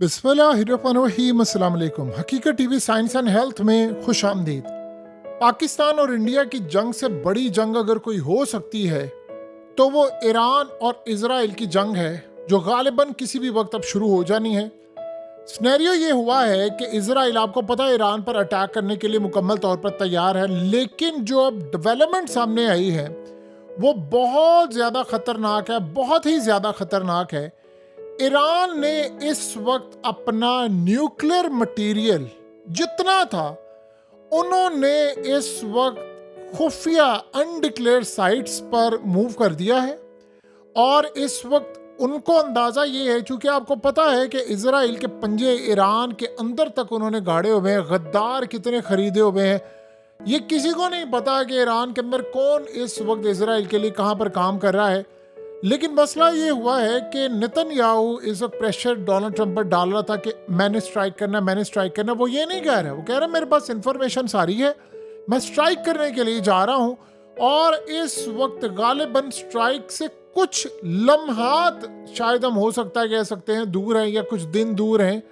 बिस्मिल्लाहिर्रहमानिर्रहीम। अस्सलाम वालेकुम। हकीकत टीवी साइंस एंड हेल्थ में खुश आमदीद। पाकिस्तान और इंडिया की जंग से बड़ी जंग अगर कोई हो सकती है तो वो ईरान और इजराइल की जंग है, जो गालिबन किसी भी वक्त अब शुरू हो जानी है। स्नेरियो ये हुआ है कि इजराइल, आपको पता है, ईरान पर अटैक करने के लिए मुकम्मल तौर पर तैयार है, लेकिन जो अब डेवलपमेंट सामने आई है वो बहुत ज़्यादा खतरनाक है, बहुत ही ज़्यादा खतरनाक है। ईरान ने इस वक्त अपना न्यूक्लियर मटेरियल जितना था, उन्होंने इस वक्त खुफिया अनडिक्लेयर्ड साइट्स पर मूव कर दिया है। और इस वक्त उनको अंदाज़ा ये है, चूंकि आपको पता है कि इजराइल के पंजे ईरान के अंदर तक उन्होंने गाड़े हुए हैं, गद्दार कितने खरीदे हुए हैं, ये किसी को नहीं पता कि ईरान के अंदर कौन इस वक्त इजराइल के लिए कहाँ पर काम कर रहा है। लेकिन मसला ये हुआ है कि नेतन्याहू इस वक्त प्रेशर डोनाल्ड ट्रंप पर डाल रहा था कि मैंने स्ट्राइक करना, मैंने स्ट्राइक करना। वो ये नहीं कह रहा, वो कह रहा मेरे पास इंफॉर्मेशन सारी है, मैं स्ट्राइक करने के लिए जा रहा हूं। और इस वक्त गालिबन स्ट्राइक से कुछ लम्हात, शायद हम हो सकता है कह सकते हैं, दूर हैं या कुछ दिन दूर हैं।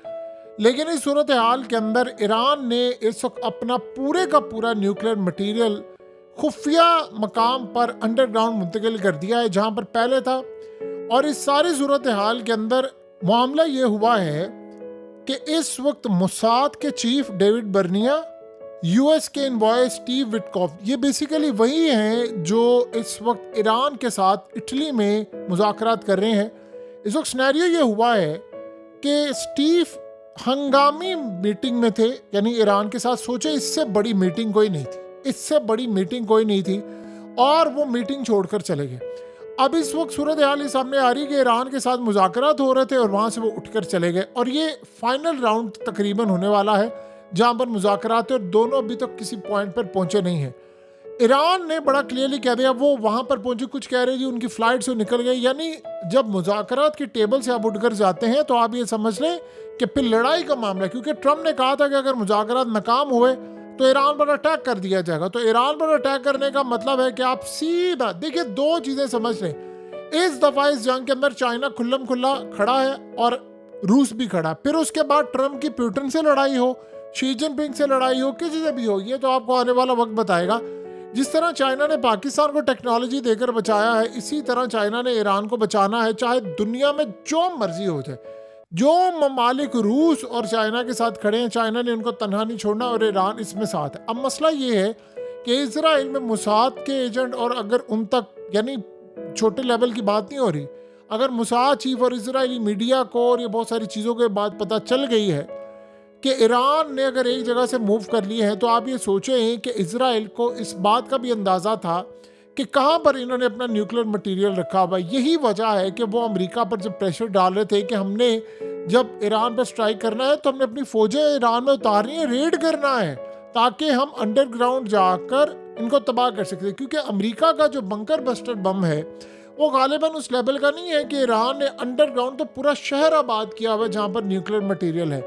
लेकिन इस सूरत हाल के अंदर ईरान ने इस वक्त अपना पूरे का पूरा न्यूक्लियर मटीरियल खुफिया मकाम पर अंडरग्राउंड मुंतकिल कर दिया है, जहां पर पहले था। और इस सारी सूरत हाल के अंदर मामला ये हुआ है कि इस वक्त मोसाद के चीफ डेविड बर्निया, यूएस के इनवॉय स्टीव विटकॉफ, ये बेसिकली वही हैं जो इस वक्त ईरान के साथ इटली में मुज़ाकरात कर रहे हैं। इस वक्त सिनेरियो ये हुआ है कि स्टीव हंगामी मीटिंग में थे, यानी ईरान के साथ। सोचे इससे बड़ी मीटिंग कोई नहीं थी, इससे बड़ी मीटिंग कोई नहीं थी, और वो मीटिंग छोड़कर चले गए। अब इस वक्त सूरत हाल ये सामने आ रही कि ईरान के साथ मुज़ाकरात हो रहे थे और वहाँ से वो उठकर चले गए, और ये फाइनल राउंड तकरीबन होने वाला है जहाँ पर मुज़ाकरात है, और दोनों अभी तक किसी पॉइंट पर पहुँचे नहीं हैं। ईरान ने बड़ा क्लियरली कह दिया, वो वहाँ पर पहुँचे, कुछ कह रहे जी उनकी फ़्लाइट से निकल गई। यानी जब मुज़ाकरात की टेबल से आप उठकर जाते हैं तो आप ये समझ लें कि फिर लड़ाई का मामला है, क्योंकि ट्रंप ने कहा था कि अगर मुज़ाकरात नाकाम हुए तो ईरान पर अटैक कर दिया जाएगा। तो ईरान पर अटैक करने का मतलब है कि आप सीधा, देखिए, दो चीज़ें समझ लें। इस दफ़ा इस जंग के अंदर चाइना खुल्लम खुल्ला खड़ा है और रूस भी खड़ा। फिर उसके बाद ट्रंप की पुतिन से लड़ाई हो, शी जिनपिंग से लड़ाई हो, किसी से भी हो, ये तो आपको आने वाला वक्त बताएगा। जिस तरह चाइना ने पाकिस्तान को टेक्नोलॉजी देकर बचाया है, इसी तरह चाइना ने ईरान को बचाना है, चाहे दुनिया में जो मर्जी हो जाए। जो ममालिक रूस और चाइना के साथ खड़े हैं, चाइना ने उनको तनहा नहीं छोड़ना, और ईरान इसमें साथ है। अब मसला ये है कि इजराइल में मोसाद के एजेंट, और अगर उन तक, यानी छोटे लेवल की बात नहीं हो रही, अगर मोसाद चीफ और इजरायली मीडिया को और ये बहुत सारी चीज़ों के बाद पता चल गई है कि ईरान ने अगर एक जगह से मूव कर लिए हैं, तो आप ये सोचें कि इजराइल को इस बात का भी अंदाज़ा था कि कहाँ पर इन्होंने अपना न्यूक्लियर मटेरियल रखा हुआ। यही वजह है कि वो अमेरिका पर जब प्रेशर डाल रहे थे कि हमने जब ईरान पर स्ट्राइक करना है तो हमने अपनी फौजें ईरान में उतारनी है, रेड करना है, ताकि हम अंडरग्राउंड जाकर इनको तबाह कर सकते हैं। क्योंकि अमेरिका का जो बंकर बस्टर बम है वो गालिबन उस लेवल का नहीं है कि ईरान ने अंडरग्राउंड तो पूरा शहर आबाद किया हुआ है जहाँ पर न्यूक्लियर मटीरियल है।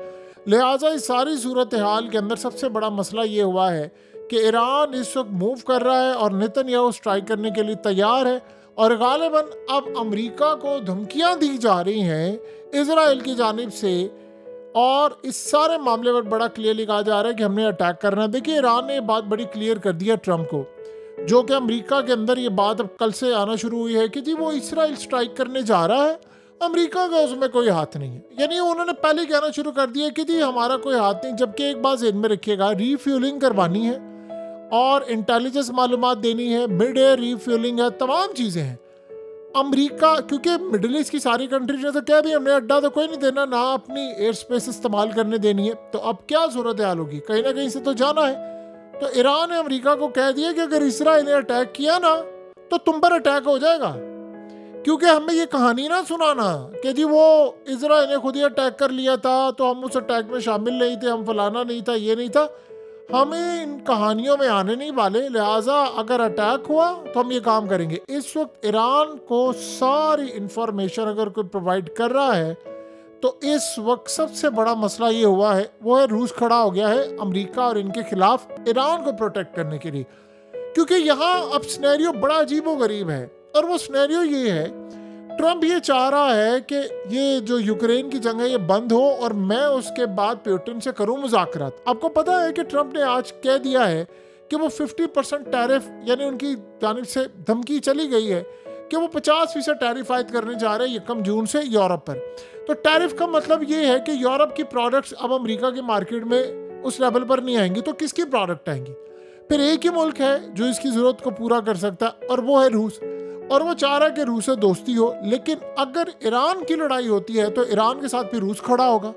लिहाजा इस सारी सूरत हाल के अंदर सबसे बड़ा मसला ये हुआ है कि ईरान इस वक्त मूव कर रहा है और नेतन्याहू स्ट्राइक करने के लिए तैयार है, और गालिबन अब अमेरिका को धमकियां दी जा रही हैं इजराइल की जानिब से, और इस सारे मामले पर बड़ा क्लियरली कहा जा रहा है कि हमने अटैक करना है। देखिए, ईरान ने बात बड़ी क्लियर कर दी है ट्रंप को, जो कि अमेरिका के अंदर ये बात अब कल से आना शुरू हुई है कि जी वो इसराइल स्ट्राइक करने जा रहा है, अमेरिका का उसमें कोई हाथ नहीं है। यानी उन्होंने पहले कहना शुरू कर दिया कि जी हमारा कोई हाथ नहीं। जबकि एक बात ज़हन में रखिएगा, रीफ्यूलिंग करवानी है और इंटेलिजेंस मालूमात देनी है, मिड एयर रीफ्यूलिंग है, तमाम चीज़ें हैं। अमेरिका, क्योंकि मिडिल ईस्ट की सारी कंट्रीज ने तो क्या भी हमने अड्डा तो कोई नहीं देना, ना अपनी एयर स्पेस इस्तेमाल करने देनी है, तो अब क्या सूरत हाल होगी, कहीं ना कहीं से तो जाना है। तो ईरान ने अमेरिका को कह दिया कि अगर इसराइल ने अटैक किया ना तो तुम पर अटैक हो जाएगा। क्योंकि हमें ये कहानी ना सुनाना कि जी वो इजराइल ने खुद ही अटैक कर लिया था तो हम उस अटैक में शामिल नहीं थे, हम फलाना नहीं था, ये नहीं था। हमें इन कहानियों में आने नहीं वाले। लिहाजा अगर अटैक हुआ तो हम ये काम करेंगे। इस वक्त ईरान को सारी इंफॉर्मेशन अगर कोई प्रोवाइड कर रहा है, तो इस वक्त सबसे बड़ा मसला ये हुआ है, वो है रूस खड़ा हो गया है अमेरिका और इनके खिलाफ ईरान को प्रोटेक्ट करने के लिए। क्योंकि यहाँ अब सिनेरियो बड़ा अजीबो गरीब है, और वो सिनेरियो ये है, ट्रम्प ये चाह रहा है कि ये जो यूक्रेन की जंग है ये बंद हो और मैं उसके बाद पुतिन से करूं मुज़ाकरात। आपको पता है कि ट्रम्प ने आज कह दिया है कि वो 50% टैरिफ, यानी उनकी जानिब से धमकी चली गई है कि वो 50% टैरिफ आयद करने जा रहे हैं 1 जून से यूरोप पर। तो टैरिफ का मतलब ये है कि यूरोप की प्रोडक्ट्स अब अमेरिका के मार्केट में उस लेवल पर नहीं आएंगी, तो किसकी प्रोडक्ट आएंगी? फिर एक ही मुल्क है जो इसकी ज़रूरत को पूरा कर सकता है और वो है रूस। और वो चाह रहा है कि रूस से दोस्ती हो, लेकिन अगर ईरान की लड़ाई होती है तो ईरान के साथ फिर रूस खड़ा होगा,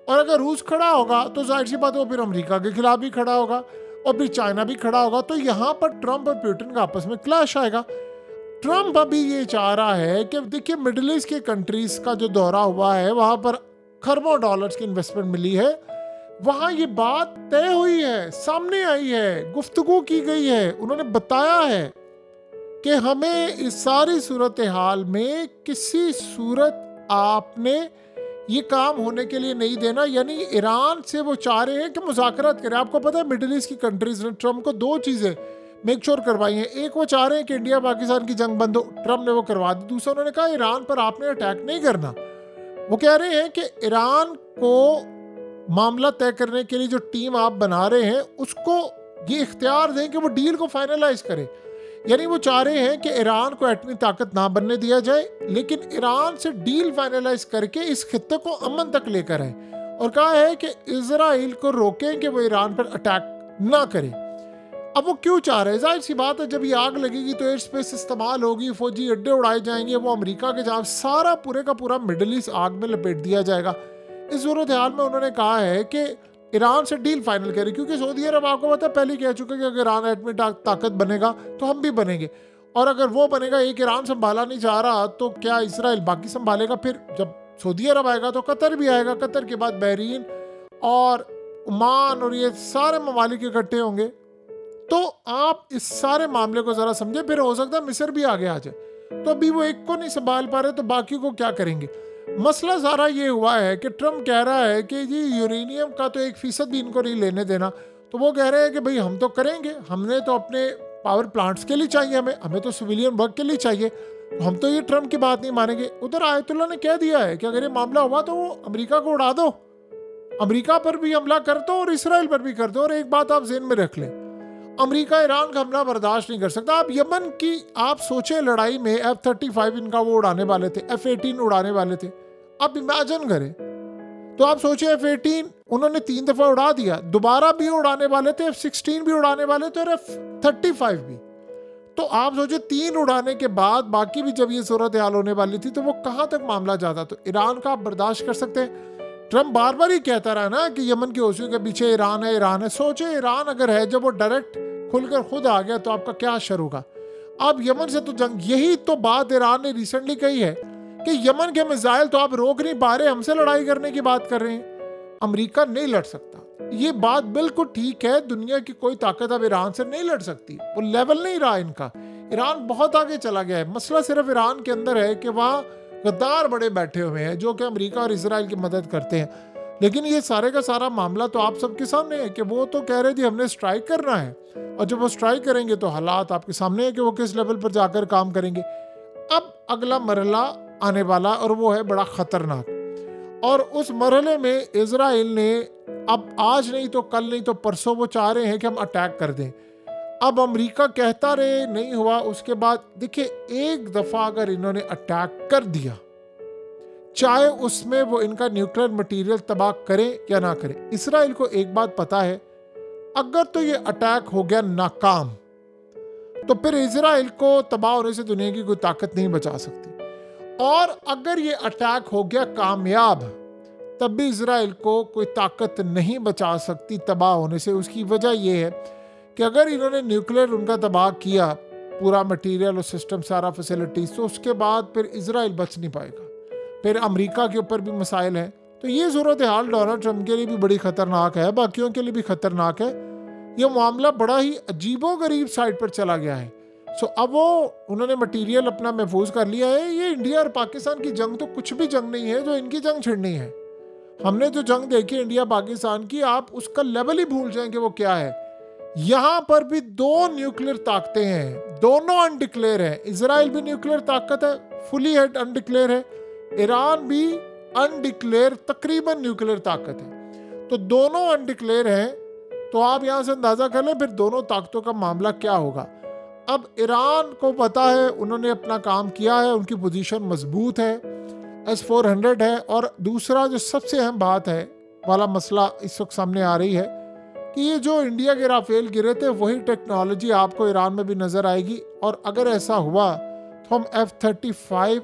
और अगर रूस खड़ा होगा तो जाहिर सी बात है वो फिर अमेरिका के खिलाफ भी खड़ा होगा और फिर चाइना भी खड़ा होगा। तो यहाँ पर ट्रम्प और पुतिन का आपस में क्लैश आएगा। ट्रम्प अभी ये चाह रहा है कि देखिए मिडिल ईस्ट के कंट्रीज का जो दौरा हुआ है वहाँ पर खरबों डॉलर्स की इन्वेस्टमेंट मिली है, वहाँ ये बात तय हुई है, सामने आई है, गुफ्तगू की गई है। उन्होंने बताया है कि हमें इस सारी सूरत हाल में किसी सूरत आपने ये काम होने के लिए नहीं देना, यानी ईरान से वो चाह रहे हैं कि मुज़ाकरात करें। आपको पता है मिडिल ईस्ट की कंट्रीज ने ट्रम्प को 2 चीज़ें मेक श्योर करवाई हैं। एक, वो चाह रहे हैं कि इंडिया पाकिस्तान की जंग बंद हो, ट्रम्प ने वो करवा दी। दूसरा, उन्होंने कहा ईरान पर आपने अटैक नहीं करना। वो कह रहे हैं कि ईरान को मामला तय करने के लिए जो टीम आप बना रहे हैं उसको ये इख्तियार दें कि वो डील को फाइनलाइज करे। यानी वो चाह रहे हैं कि ईरान को एटमी ताकत ना बनने दिया जाए, लेकिन ईरान से डील फाइनलाइज करके इस खित्ते को अमन तक लेकर आए, और कहा है कि इजराइल को रोकें कि वो ईरान पर अटैक ना करे। अब वो क्यों चाह रहे हैं? जाहिर सी बात है, जब ये आग लगेगी तो एयर स्पेस इस्तेमाल होगी, फौजी अड्डे उड़ाए जाएंगे, वो अमेरिका के जहाँ सारा पूरे का पूरा मिडिल ईस्ट आग में लपेट दिया जाएगा। इस सूरत हाल में उन्होंने कहा है कि ईरान से डील फाइनल करे, क्योंकि सऊदी अरब आपको पता है पहले कह चुका है कि अगर ईरान एटमी ताकत बनेगा तो हम भी बनेंगे, और अगर वो बनेगा, एक ईरान संभाला नहीं जा रहा तो क्या इसराइल बाकी संभालेगा? फिर जब सऊदी अरब आएगा तो कतर भी आएगा, कतर के बाद बहरीन और ओमान और ये सारे ममालिक इकट्ठे होंगे। तो आप इस सारे मामले को ज़रा समझे, फिर हो सकता है मिस्र भी आगे आ जाए। तो अभी वो एक को नहीं संभाल पा रहे तो बाकी को क्या करेंगे? मसला सारा ये हुआ है कि ट्रम्प कह रहा है कि जी यूरेनियम का तो 1% भी इनको नहीं लेने देना। तो वो कह रहे हैं कि भाई हम तो करेंगे, हमने तो अपने पावर प्लांट्स के लिए चाहिए, हमें तो सिविलियन वर्क के लिए चाहिए, हम तो ये ट्रम्प की बात नहीं मानेंगे। उधर आयतुल्ला ने कह दिया है कि अगर ये मामला हुआ तो वो अमेरिका को उड़ा दो, अमेरिका पर भी हमला कर दो और इसराइल पर भी कर दो। और एक बात आप ज़हन में रख लें, अमेरिका ईरान का हमला बर्दाश्त नहीं कर सकता। आप यमन की आप सोचे लड़ाई में F-35 इनका वो उड़ाने वाले थे, F-18 उड़ाने वाले थे। आप इमेजिन करें, तो आप सोचे F-18 उन्होंने 3 दफा उड़ा दिया, दोबारा भी उड़ाने वाले थे, F-16 भी उड़ाने वाले थे और F-35 भी। तो आप सोचे 3 उड़ाने के बाद बाकी भी जब ये सूरत हाल होने वाली थी तो वो कहाँ तक मामला जाता। तो ईरान का आप बर्दाश्त कर सकते हैं? ट्रम्प बार बार ही कहता रहा ना कि यमन की ओसियों के पीछे ईरान है, ईरान है। सोचे ईरान अगर है, जब वो डायरेक्ट खुलकर खुद आ गया तो आपका क्या असर होगा? अब यमन से तो जंग, यही तो बात ईरान ने रिसेंटली कही है कि यमन के मिसाइल तो आप रोक नहीं पा रहे, हमसे लड़ाई करने की बात कर रहे हैं। अमेरिका नहीं लड़ सकता, ये बात बिल्कुल ठीक है। दुनिया की कोई ताकत अब ईरान से नहीं लड़ सकती, वो लेवल नहीं रहा इनका। ईरान बहुत आगे चला गया है। मसला सिर्फ ईरान के अंदर है कि वहाँ गद्दार बड़े बैठे हुए हैं जो कि अमेरिका और इसराइल की मदद करते हैं। लेकिन ये सारे का सारा मामला तो आप सबके सामने है कि वो तो कह रहे जी हमने स्ट्राइक करना है, और जब वो स्ट्राइक करेंगे तो हालात आपके सामने है कि वो किस लेवल पर जाकर काम करेंगे। अब अगला मरहला आने वाला और वो है बड़ा खतरनाक, और उस मरहले में इजराइल ने अब आज नहीं तो कल नहीं तो परसों वो चाह रहे हैं कि हम अटैक कर दें। अब अमेरिका कहता रहे, नहीं हुआ, उसके बाद देखिए एक दफ़ा अगर इन्होंने अटैक कर दिया, चाहे उसमें वो इनका न्यूक्लियर मटेरियल तबाह करें या ना करें, इसराइल को एक बात पता है, अगर तो ये अटैक हो गया नाकाम तो फिर इसराइल को तबाह होने से दुनिया की कोई ताकत नहीं बचा सकती। और अगर ये अटैक हो गया कामयाब, तब भी इसराइल को कोई ताकत नहीं बचा सकती तबाह होने से। उसकी वजह यह है कि अगर इन्होंने न्यूक्लियर उनका तबाह किया, पूरा मटेरियल और सिस्टम सारा फैसिलिटीज, तो उसके बाद फिर इसराइल बच नहीं पाएगा। फिर अमेरिका के ऊपर भी मसाइल हैं। तो ये सूरत हाल डोनाल्ड ट्रम्प के लिए भी बड़ी खतरनाक है, बाकियों के लिए भी खतरनाक है। ये मामला बड़ा ही अजीबो गरीब साइड पर चला गया है। सो अब वो उन्होंने मटेरियल अपना महफूज कर लिया है। ये इंडिया और पाकिस्तान की जंग तो कुछ भी जंग नहीं है जो इनकी जंग छिड़नी है। हमने जो जंग देखी इंडिया पाकिस्तान की, आप उसका लेवल ही भूल जाएं कि वो क्या है। यहाँ पर भी 2 न्यूक्लियर ताकतें हैं, दोनों अनडिक्लेयर हैं। इसराइल भी न्यूक्लियर ताकत है, फुली हेड अनडिक्लेयर है, ईरान भी अनडिक्लेयर तकरीबन न्यूक्लियर ताकत है। तो दोनों अनडिक्लेयर हैं, तो आप यहाँ से अंदाज़ा कर लें फिर दोनों ताकतों का मामला क्या होगा। अब ईरान को पता है, उन्होंने अपना काम किया है, उनकी पोजीशन मजबूत है, S-400 है। और दूसरा जो सबसे अहम बात है वाला मसला इस वक्त सामने आ रही है कि ये जो इंडिया के राफेल गिरे थे वही टेक्नोलॉजी आपको ईरान में भी नज़र आएगी। और अगर ऐसा हुआ तो हम F-35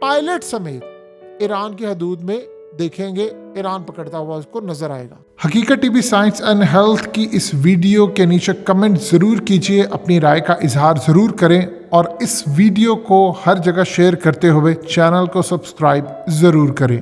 पायलट समेत ईरान की हदूद में देखेंगे, ईरान पकड़ता हुआ उसको नजर आएगा। हकीकत टीवी साइंस एंड हेल्थ की इस वीडियो के नीचे कमेंट ज़रूर कीजिए, अपनी राय का इजहार ज़रूर करें और इस वीडियो को हर जगह शेयर करते हुए चैनल को सब्सक्राइब ज़रूर करें।